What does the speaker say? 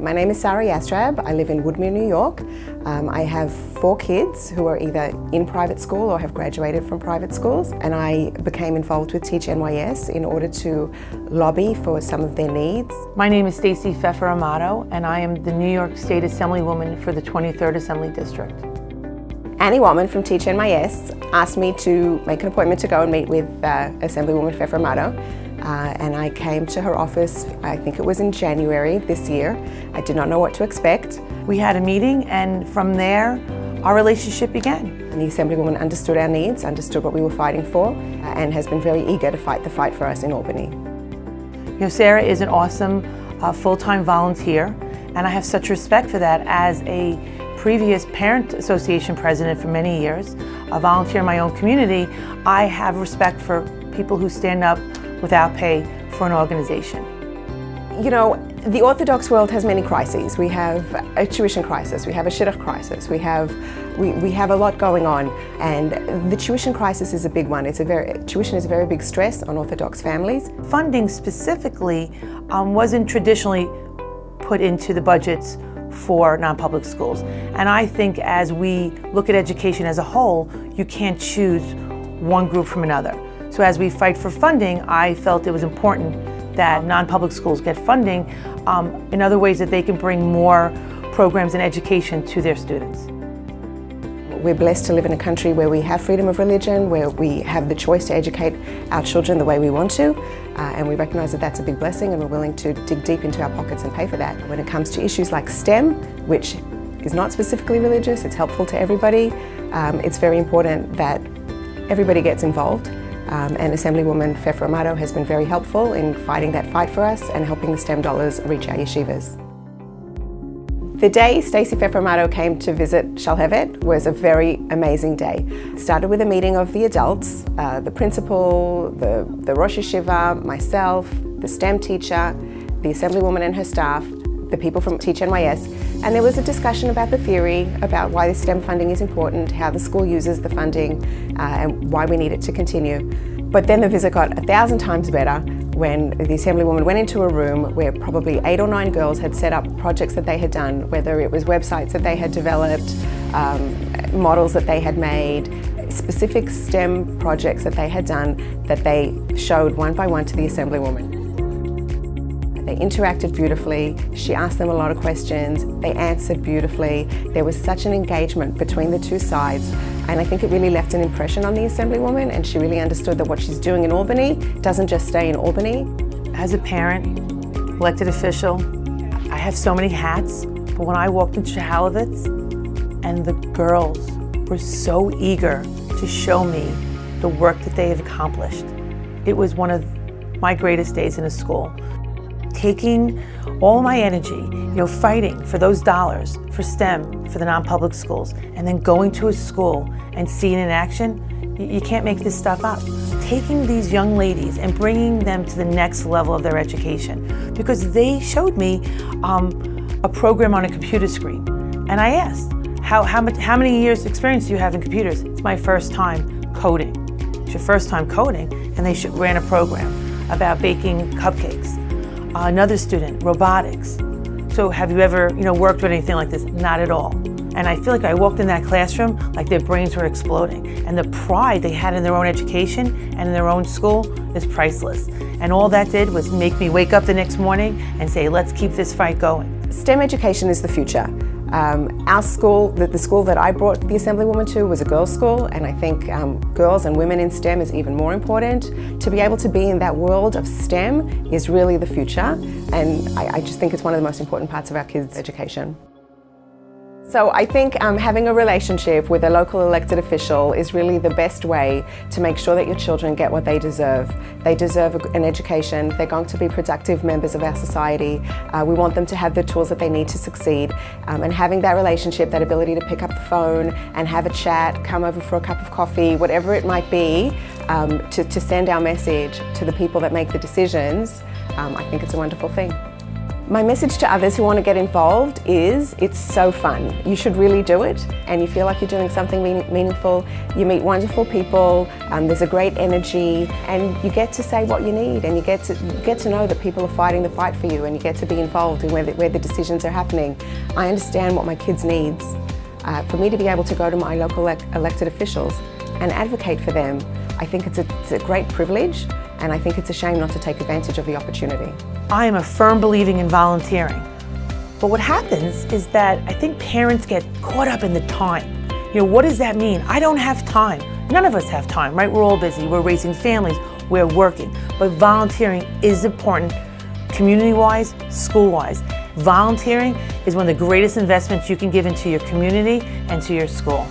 My name is Sarah Yastrab. I live in Woodmere, New York. I have 4 kids who are either in private school or have graduated from private schools, and I became involved with Teach NYS in order to lobby for some of their needs. My name is Stacey Pfeffer Amato, and I am the New York State Assemblywoman for the 23rd Assembly District. Annie Woman from Teach NYS asked me to make an appointment to go and meet with Assemblywoman Pfeffer Amato. And I came to her office, I think it was in January this year. I did not know what to expect. We had a meeting, and from there, our relationship began. And the Assemblywoman understood our needs, understood what we were fighting for, and has been very eager to fight the fight for us in Albany. You know, Sarah is an awesome full-time volunteer, and I have such respect for that. As a previous Parent Association president for many years, a volunteer in my own community, I have respect for people who stand up without pay for an organization. You know, the Orthodox world has many crises. We have a tuition crisis, we have a shidduch crisis, we have a lot going on, and the tuition crisis is a big one. Tuition is a very big stress on Orthodox families. Funding specifically wasn't traditionally put into the budgets for non-public schools, and I think as we look at education as a whole, you can't choose one group from another. So as we fight for funding, I felt it was important that non-public schools get funding in other ways that they can bring more programs and education to their students. We're blessed to live in a country where we have freedom of religion, where we have the choice to educate our children the way we want to, and we recognize that that's a big blessing, and we're willing to dig deep into our pockets and pay for that. When it comes to issues like STEM, which is not specifically religious, it's helpful to everybody, it's very important that everybody gets involved. And Assemblywoman Pfeffer Amato has been very helpful in fighting that fight for us and helping the STEM dollars reach our yeshivas. The day Stacey Pfeffer Amato came to visit Shalhevet was a very amazing day. It started with a meeting of the adults, the principal, the Rosh Yeshiva, myself, the STEM teacher, the Assemblywoman and her staff, the people from Teach NYS, and there was a discussion about the theory, about why the STEM funding is important, how the school uses the funding, and why we need it to continue. But then the visit got 1,000 times better when the Assemblywoman went into a room where probably 8 or 9 girls had set up projects that they had done, whether it was websites that they had developed, models that they had made, specific STEM projects that they had done that they showed one by one to the Assemblywoman. They interacted beautifully, she asked them a lot of questions, they answered beautifully. There was such an engagement between the two sides, and I think it really left an impression on the Assemblywoman, and she really understood that what she's doing in Albany doesn't just stay in Albany. As a parent, elected official, I have so many hats, but when I walked into Shahalovitz and the girls were so eager to show me the work that they have accomplished, it was one of my greatest days in a school. Taking all my energy, fighting for those dollars for STEM, for the non-public schools, and then going to a school and seeing it in action, you can't make this stuff up. Taking these young ladies and bringing them to the next level of their education, because they showed me a program on a computer screen, and I asked, how many years experience do you have in computers? It's my first time coding. It's your first time coding, and they ran a program about baking cupcakes. Another student, robotics. So have you ever, worked with anything like this? Not at all. And I feel like I walked in that classroom like their brains were exploding. And the pride they had in their own education and in their own school is priceless. And all that did was make me wake up the next morning and say, let's keep this fight going. STEM education is the future. Our school, the school that I brought the Assemblywoman to, was a girls' school, and I think girls and women in STEM is even more important. To be able to be in that world of STEM is really the future, and I just think it's one of the most important parts of our kids' education. So I think having a relationship with a local elected official is really the best way to make sure that your children get what they deserve. They deserve an education. They're going to be productive members of our society. We want them to have the tools that they need to succeed. And having that relationship, that ability to pick up the phone and have a chat, come over for a cup of coffee, whatever it might be, to send our message to the people that make the decisions, I think it's a wonderful thing. My message to others who want to get involved is it's so fun. You should really do it, and you feel like you're doing something meaningful. You meet wonderful people, there's a great energy, and you get to say what you need, and you get to know that people are fighting the fight for you, and you get to be involved in where the decisions are happening. I understand what my kids' needs. For me to be able to go to my local elected officials and advocate for them, I think it's a great privilege, and I think it's a shame not to take advantage of the opportunity. I am a firm believer in volunteering. But what happens is that I think parents get caught up in the time. You know, what does that mean? I don't have time. None of us have time, right? We're all busy. We're raising families. We're working. But volunteering is important community-wise, school-wise. Volunteering is one of the greatest investments you can give into your community and to your school.